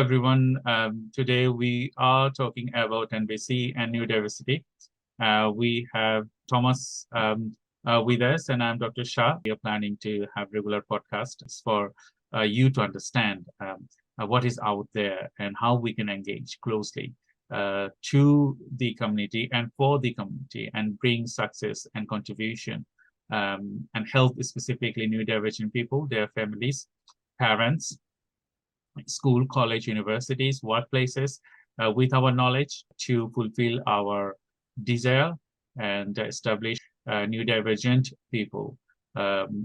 everyone. Today we are talking about NBC and neurodiversity. We have Thomas with us, and I'm Dr. Shah. We are planning to have regular podcasts for you to understand what is out there and how we can engage closely to the community and for the community and bring success and contribution and help specifically neurodivergent people, their families, parents, school, college, universities, workplaces, with our knowledge to fulfill our desire and establish neurodivergent people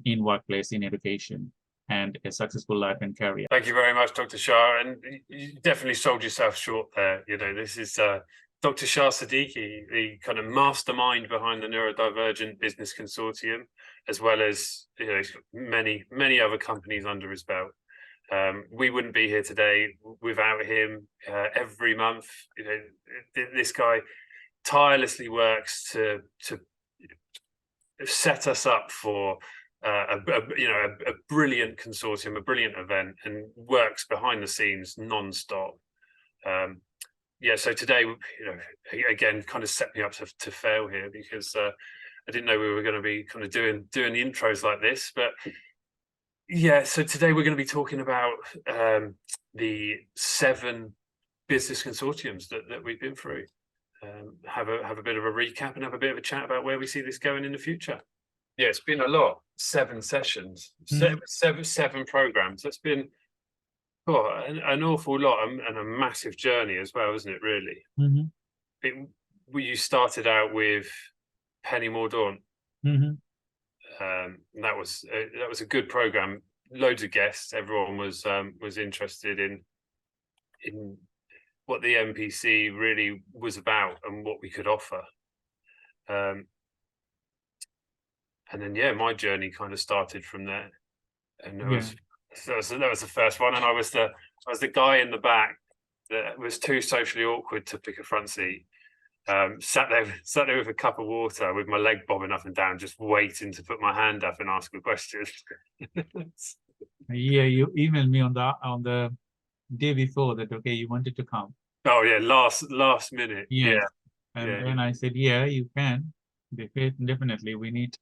in workplace, in education, and a successful life and career. Thank you very much, Dr. Shah. And you definitely sold yourself short there. You know, this is Dr. Shah Siddiqui, the kind of mastermind behind the Neurodivergent Business Consortium, as well as many other companies under his belt. We wouldn't be here today without him. Every month, this guy tirelessly works to set us up for a brilliant consortium, a brilliant event, and works behind the scenes non-stop. So today, again, kind of set me up to fail here because I didn't know we were going to be kind of doing the intros like this, but. Yeah, so today we're going to be talking about the 7 business consortiums that we've been through. Have a bit of a recap and have a bit of a chat about where we see this going in the future. Yeah, it's been a lot. 7 sessions, seven programs. That's been an awful lot and a massive journey as well, isn't it? Really. Mm-hmm. You started out with Penny Mordaunt. Mm-hmm. That was a good program. Loads of guests. Everyone was interested in what the NPC really was about and what we could offer. And then my journey kind of started from there. And that was the first one. And I was the guy in the back that was too socially awkward to pick a front seat. Sat there with a cup of water with my leg bobbing up and down, just waiting to put my hand up and ask a question. Yeah, you emailed me on the day before that, okay, you wanted to come. Oh yeah, last minute. Yeah. And then I said, yeah, you can. Definitely, we need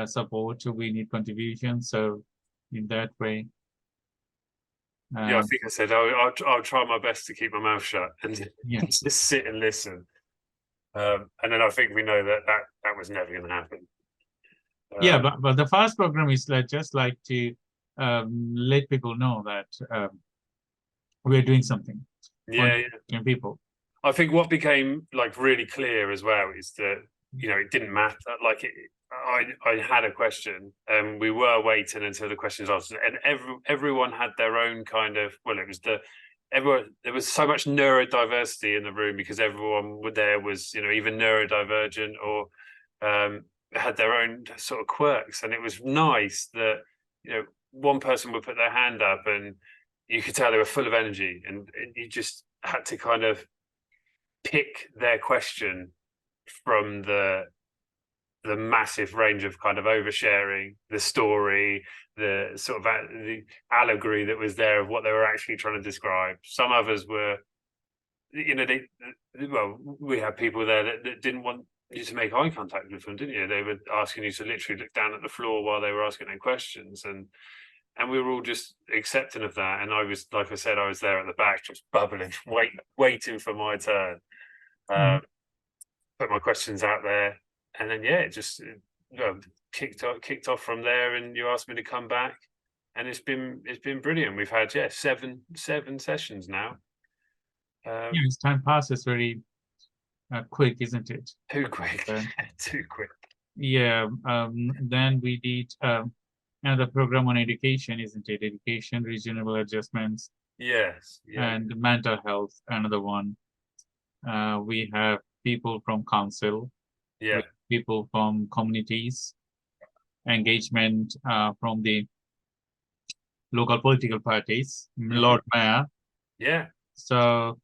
support, we need contribution. So in that way. I think I said I'll try my best to keep my mouth shut and just sit and listen. And then I think we know that was never going to happen. But the first program is just like to let people know that we're doing something. For people. I think what became really clear as well is that it didn't matter. I had a question, and we were waiting until the questions answered, and everyone had their own kind of. Well, it was there was so much neurodiversity in the room because everyone there was, even neurodivergent or had their own sort of quirks. And it was nice that, one person would put their hand up and you could tell they were full of energy, and you just had to kind of pick their question from the massive range of kind of oversharing, the story, the sort of the allegory that was there of what they were actually trying to describe. Some others were, we had people there that didn't want you to make eye contact with them, didn't you? They were asking you to literally look down at the floor while they were asking them questions, and we were all just accepting of that. And I was, like I said, I was there at the back, just bubbling, waiting for my turn. Put my questions out there. And then it just kicked off from there, and you asked me to come back, and it's been brilliant. We've had seven sessions now. Time passes very quick, isn't it? Too quick, too quick. Yeah. Then we did another program on education, isn't it? Education, reasonable adjustments. Yes. Yeah. And mental health, another one. We have people from council. Yeah. People from communities, engagement from the local political parties, Lord Mayor. Yeah. So.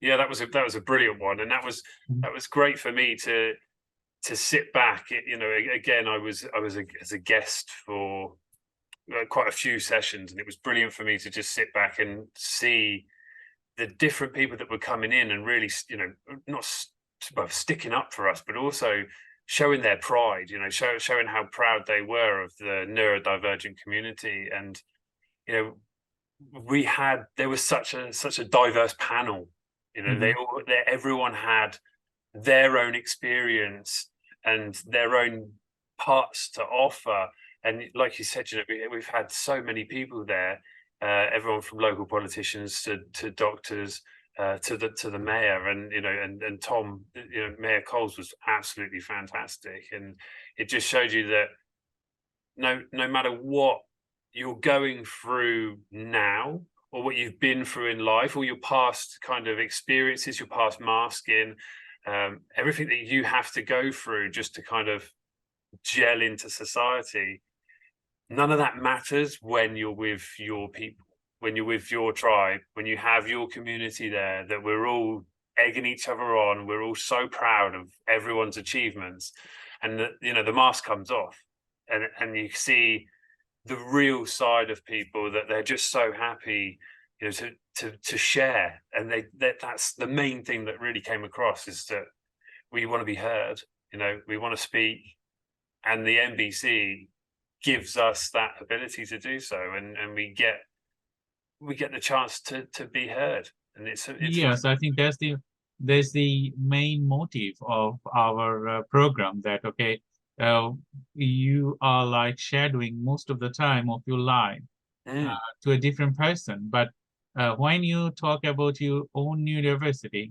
Yeah, that was a brilliant one, and that was great for me to sit back. Again, I was as a guest for quite a few sessions, and it was brilliant for me to just sit back and see the different people that were coming in and really, you know, not well, sticking up for us, but also showing their pride, you know, showing how proud they were of the neurodivergent community. And, you know, there was such a diverse panel, you know, everyone had their own experience and their own parts to offer. And like you said, you know, we've had so many people there, everyone from local politicians to doctors, to the mayor, and you know, and Tom, you know, Mayor Coles was absolutely fantastic. And it just showed you that no matter what you're going through now, or what you've been through in life, or your past kind of experiences, your past masking, everything that you have to go through just to kind of gel into society, none of that matters when you're with your people, when you're with your tribe, when you have your community there, that we're all egging each other on, we're all so proud of everyone's achievements. And you know, the mask comes off, and you see the real side of people, that they're just so happy, you know, to share. And that's the main thing that really came across, is that we want to be heard, you know, we want to speak, and the NBC gives us that ability to do so, and we get the chance to be heard. And it's Yes, I think there's the main motive of our program, that okay, you are like shadowing most of the time of your life to a different person, but when you talk about your own neurodiversity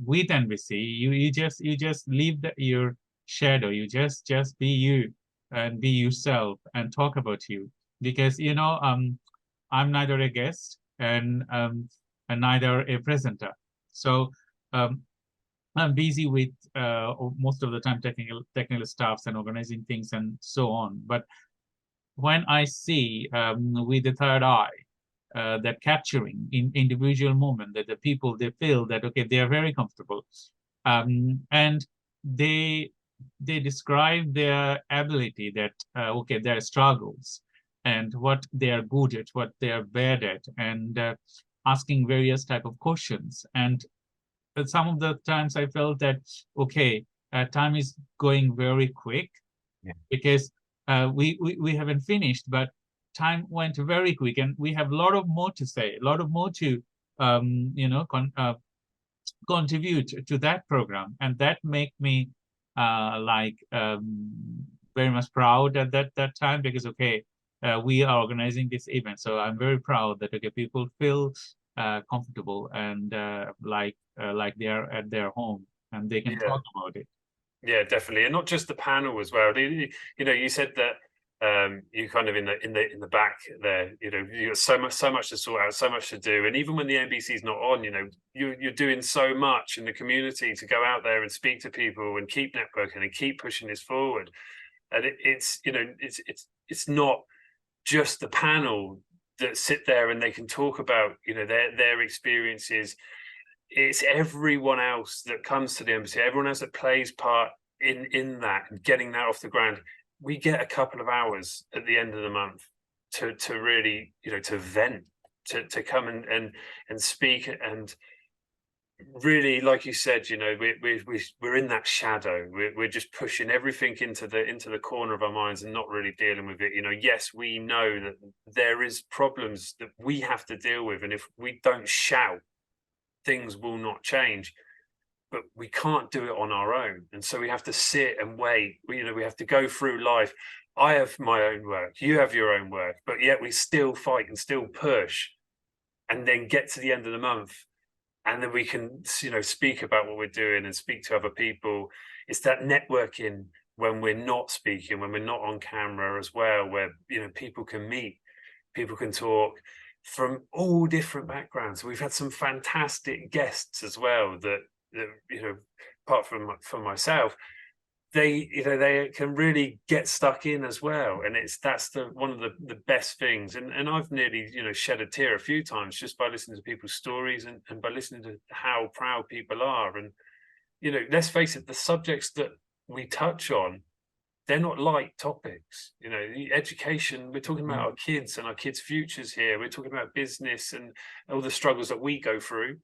with NBC, you just leave your shadow, you just be you and be yourself and talk about you, because you know, I'm neither a guest and neither a presenter. So I'm busy with most of the time technical stuffs and organizing things and so on. But when I see with the third eye, that capturing in individual moment, that the people, they feel that okay, they are very comfortable, and they describe their ability, that okay, their struggles and what they are good at, what they are bad at, and asking various type of questions. And some of the times I felt that okay, time is going very quick, because we haven't finished, but time went very quick, and we have a lot of more to say, a lot of more to you know, contribute to that program. And that make me like very much proud at that time, because okay, we are organizing this event, so I'm very proud that okay, people feel comfortable and like they are at their home and they can talk about it. Yeah, definitely. And not just the panel as well. You know, you said that you kind of in the back there, you know, you got so much to sort out, so much to do. And even when the NBC is not on, you know, you're doing so much in the community to go out there and speak to people and keep networking and keep pushing this forward. And it's you know, it's not just the panel that sit there and they can talk about, you know, their experiences. It's everyone else that comes to the embassy, everyone else that plays part in that and getting that off the ground. We get a couple of hours at the end of the month to really, you know, to vent, to come and speak. And really, like you said, you know, we're in that shadow. We're just pushing everything into the corner of our minds and not really dealing with it. You know, yes, we know that there is problems that we have to deal with, and if we don't shout, things will not change. But we can't do it on our own, and so we have to sit and wait. You know, we have to go through life. I have my own work, you have your own work, but yet we still fight and still push, and then get to the end of the month, and then we can, you know, speak about what we're doing and speak to other people. It's that networking when we're not speaking, when we're not on camera as well, where, you know, people can meet, people can talk from all different backgrounds. We've had some fantastic guests as well that you know, apart from myself, they, you know, they can really get stuck in as well. And that's one of the best things. And I've nearly, you know, shed a tear a few times just by listening to people's stories and by listening to how proud people are. And, you know, let's face it, the subjects that we touch on they're not light topics. You know, the education, we're talking about our kids and our kids' futures here. We're talking about business and all the struggles that we go through.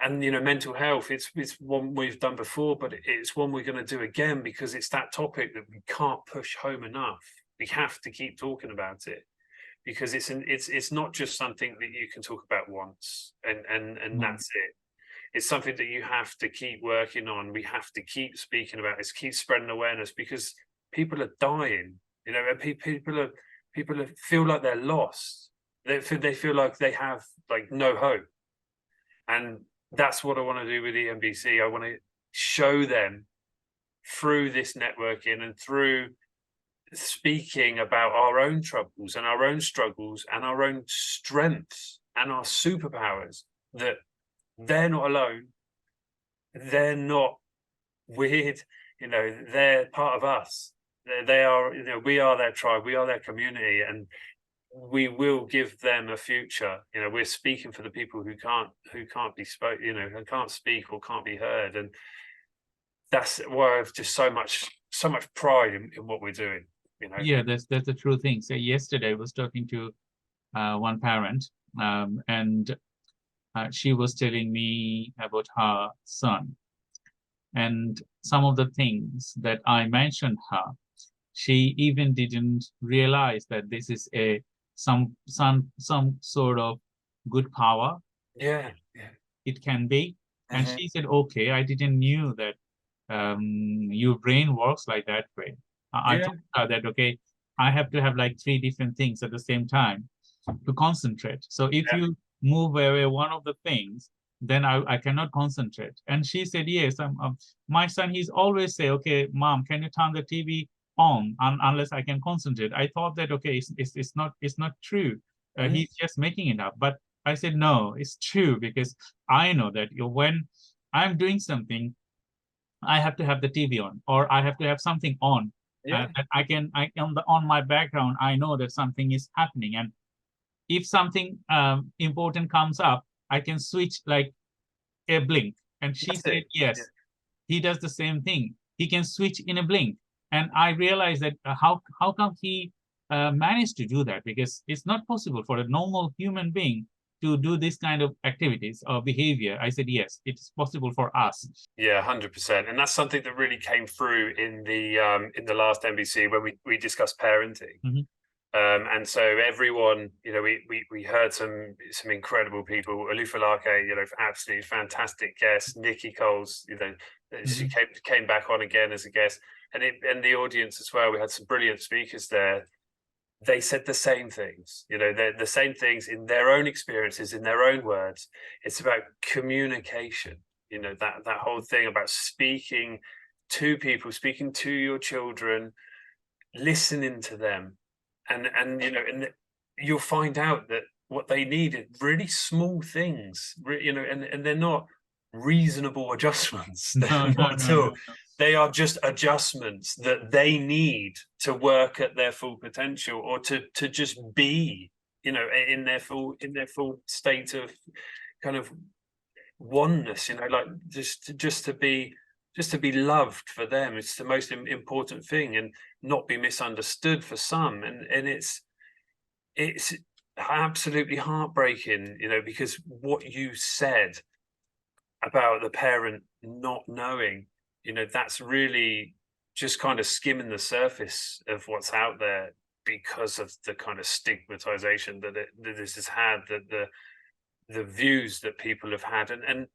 And, you know, mental health, it's one we've done before, but it's one we're going to do again, because it's that topic that we can't push home enough. We have to keep talking about it, because it's not just something that you can talk about once and that's it. It's something that you have to keep working on. We have to keep speaking about this, keep spreading awareness, because people are dying. You know, and people feel like they're lost. They feel like they have like no hope. And that's what I want to do with the NBC. I want to show them through this networking and through speaking about our own troubles and our own struggles and our own strengths and our superpowers, that they're not alone. They're not weird. You know, they're part of us. They are, you know, we are their tribe, we are their community, and we will give them a future. You know, we're speaking for the people who can't be spoke, you know, who can't speak or can't be heard. And that's why I've just so much pride in what we're doing. You know? Yeah, that's the true thing. So yesterday I was talking to one parent, and she was telling me about her son, and some of the things that I mentioned her, she even didn't realize that this is some sort of good power. Yeah. It can be. And she said, okay, I didn't knew that your brain works like that way. I told her that, okay, I have to have like 3 different things at the same time to concentrate. So if you move away one of the things, then I cannot concentrate. And she said, yes, my son, he's always say, okay, mom, can you turn the TV on unless I can concentrate? I thought that, okay, it's not true. He's just making it up. But I said, no, it's true, because I know that when I'm doing something, I have to have the TV on, or I have to have something on. That on my background, I know that something is happening. And if something important comes up, I can switch like a blink. And she said, yes, he does the same thing. He can switch in a blink. And I realized that how come he managed to do that? Because it's not possible for a normal human being to do this kind of activities or behavior. I said, yes, it's possible for us. Yeah, 100%. And that's something that really came through in the last NBC when we discussed parenting. And so everyone, you know, we heard some incredible people. Olufalake, you know, absolutely fantastic guest. Nikki Coles, you know, she came back on again as a guest, and the audience as well. We had some brilliant speakers there. They said the same things, you know, they're the same things in their own experiences, in their own words. It's about communication, you know, that whole thing about speaking to people, speaking to your children, listening to them. And you know, and you'll find out that what they need is really small things, you know, and they're not reasonable adjustments. No. They are just adjustments that they need to work at their full potential, or to just be, you know, in their full state of kind of oneness, you know, like just to be loved. For them, it's the most important thing, and not be misunderstood for some. And it's absolutely heartbreaking, you know, because what you said about the parent not knowing, you know, that's really just kind of skimming the surface of what's out there, because of the kind of stigmatization that this has had, that the views that people have had, and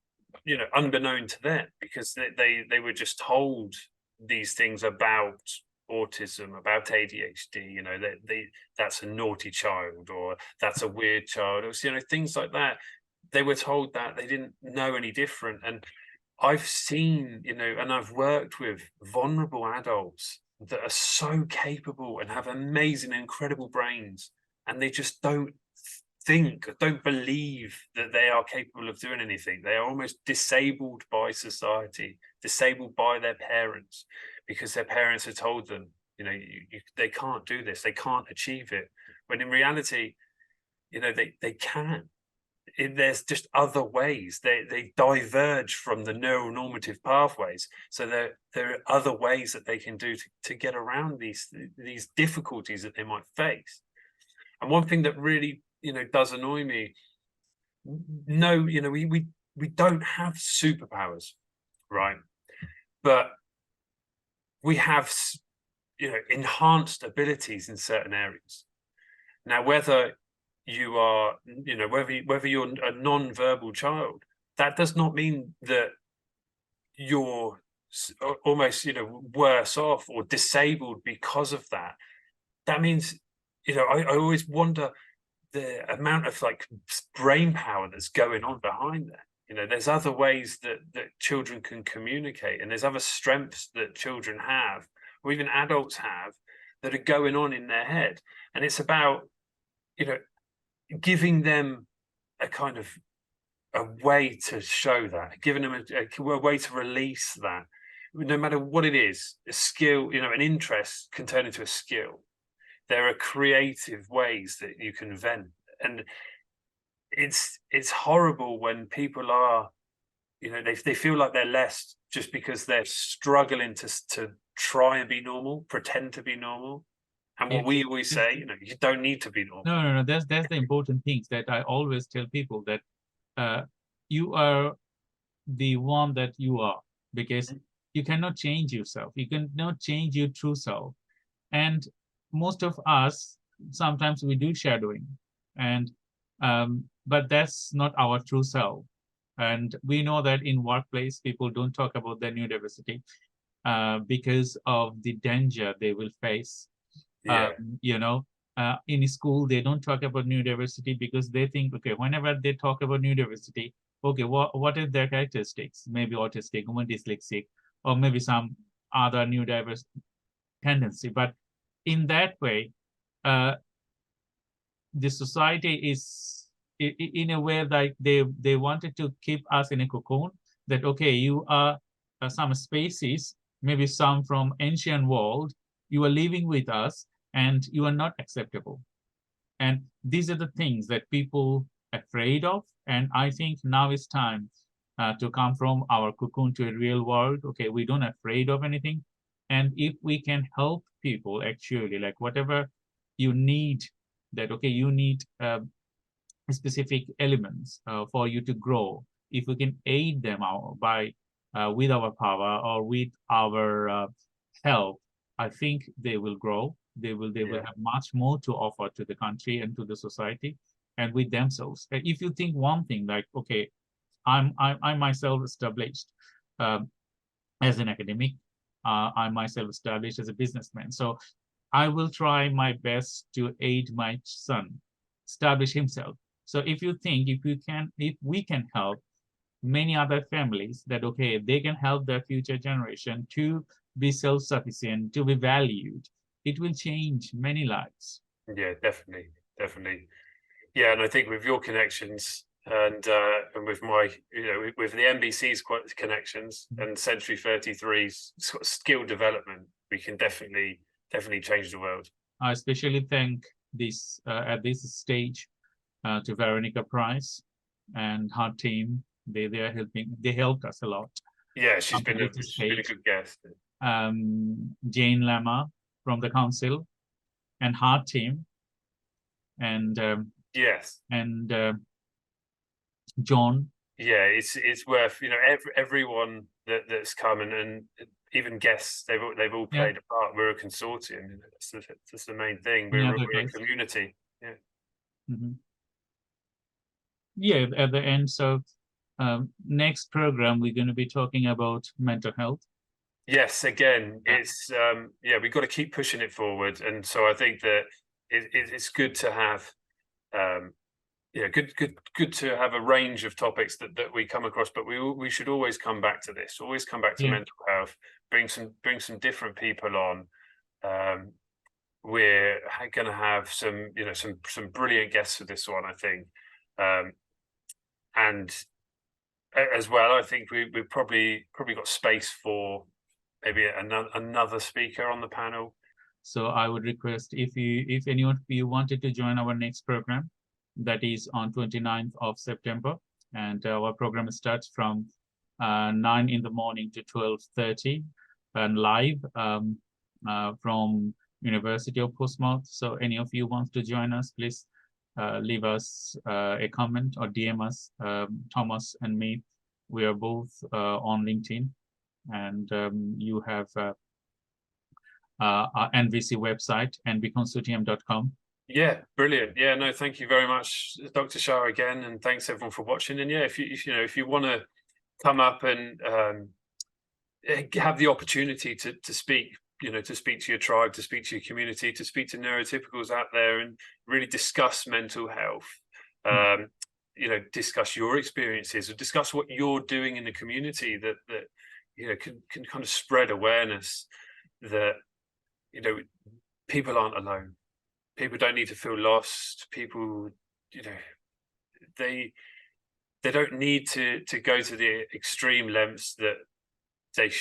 you know, unbeknown to them, because they were just told these things about autism, about ADHD, you know, that's a naughty child, or that's a weird child, or, you know, things like that. They were told that. They didn't know any different. And I've seen, you know, and I've worked with vulnerable adults that are so capable and have amazing, incredible brains, and they just don't believe that they are capable of doing anything. They are almost disabled by society, disabled by their parents, because their parents have told them, you know, they can't do this, they can't achieve it. When in reality, you know, they can. there's just other ways. They diverge from the neuronormative pathways. So there are other ways that they can do to get around these difficulties that they might face. And one thing that really, does annoy me, no, we don't have superpowers, right? But we have, enhanced abilities in certain areas. Now, whether you are, whether you're a non-verbal child, that does not mean that you're almost, worse off or disabled because of that. That means, I always wonder the amount of like brain power that's going on behind that. There's other ways that children can communicate, and there's other strengths that children have, or even adults have, that are going on in their head. And it's about, giving them a kind of a way to show that, giving them a way to release that, no matter what it is. A skill, an interest can turn into a skill. There are creative ways that you can vent, and it's horrible when people are, they feel like they're less just because they're struggling to try and be normal, pretend to be normal. And what we always say, you don't need to be normal. No. That's the important things that I always tell people, that you are the one that you are, because you cannot change yourself. You cannot change your true self. And most of us, sometimes we do shadowing, and but that's not our true self. And we know that in workplace, people don't talk about their neurodiversity because of the danger they will face. Yeah. In school, they don't talk about neurodiversity because they think, okay, whenever they talk about neurodiversity, okay, what is their characteristics? Maybe autistic, or dyslexic, or maybe some other neurodiverse tendency. But in that way, the society is in a way like they wanted to keep us in a cocoon, that okay, you are some species, maybe some from ancient world, you are living with us and you are not acceptable. And these are the things that people are afraid of. And I think now it's time to come from our cocoon to a real world. Okay, we don't afraid of anything. And if we can help people, actually, like whatever you need, that okay, you need specific elements for you to grow. If we can aid them out by with our power or with our help, I think they will grow. They will have much more to offer to the country and to the society and with themselves. If you think one thing, like okay, I myself established as an academic, I myself established as a businessman. So I will try my best to aid my son establish himself. So if you think, if we can help many other families, that okay, they can help their future generation to be self-sufficient, to be valued, it will change many lives. Yeah, definitely. Yeah, and I think with your connections and with my, with the NBC's connections and Century 33's sort of skill development, we can definitely change the world. I especially thank this at this stage to Veronica Price and her team. They are helping. They helped us a lot. Yeah, she's been a good guest. Jane Lama from the council and her team, and yes, and John. Yeah, it's worth, everyone that's come and even guests, they've all played a part. We're a consortium. That's the main thing. We're a community. Yeah. Yeah, at the end. So next program, we're going to be talking about mental health. Yes, again, it's we've got to keep pushing it forward. And so I think that it's good to have good to have a range of topics that we come across, but we should always come back to this, always come back to mental health, bring some different people on. We're going to have some brilliant guests for this one, I think. And as well, I think we've probably got space for maybe another speaker on the panel. So I would request, if anyone of you wanted to join our next program, that is on 29th of September. And our program starts from 9 in the morning to 12:30 and live from University of Portsmouth. So any of you want to join us, please leave us a comment or DM us. Thomas and me, we are both on LinkedIn, and you have our NBC website, nbconsortium.com. Yeah, brilliant. Yeah, no, thank you very much, Dr. Shah, again, and thanks everyone for watching. And yeah, if you want to come up and have the opportunity to speak, to speak to your tribe, to speak to your community, to speak to neurotypicals out there, and really discuss mental health. Discuss your experiences, or discuss what you're doing in the community that can kind of spread awareness that people aren't alone. People don't need to feel lost. People, they don't need to go to the extreme lengths that they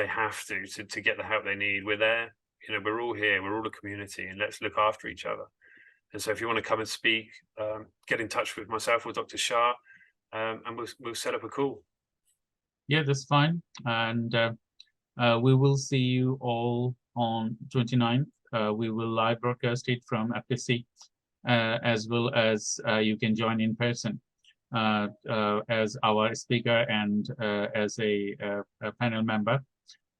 have to get the help they need. We're there. We're all here. We're all a community, and let's look after each other. And so, if you want to come and speak, get in touch with myself or Dr. Shah, and we'll set up a call. Yeah, that's fine. And we will see you all on 29th. We will live broadcast it from FTC, as well as you can join in person as our speaker and as a panel member,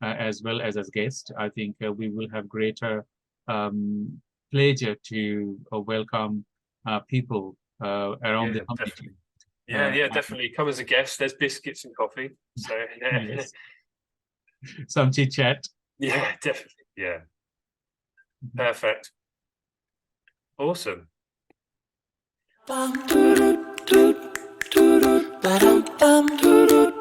as well as guest. I think we will have greater pleasure to welcome people around the community. Definitely. Definitely come as a guest. There's biscuits and coffee. So yes. Some chit chat. Yeah, definitely. Yeah. Perfect. Awesome. Bum, doo, doo, doo, doo, doo, ba-dum, bum, doo, doo.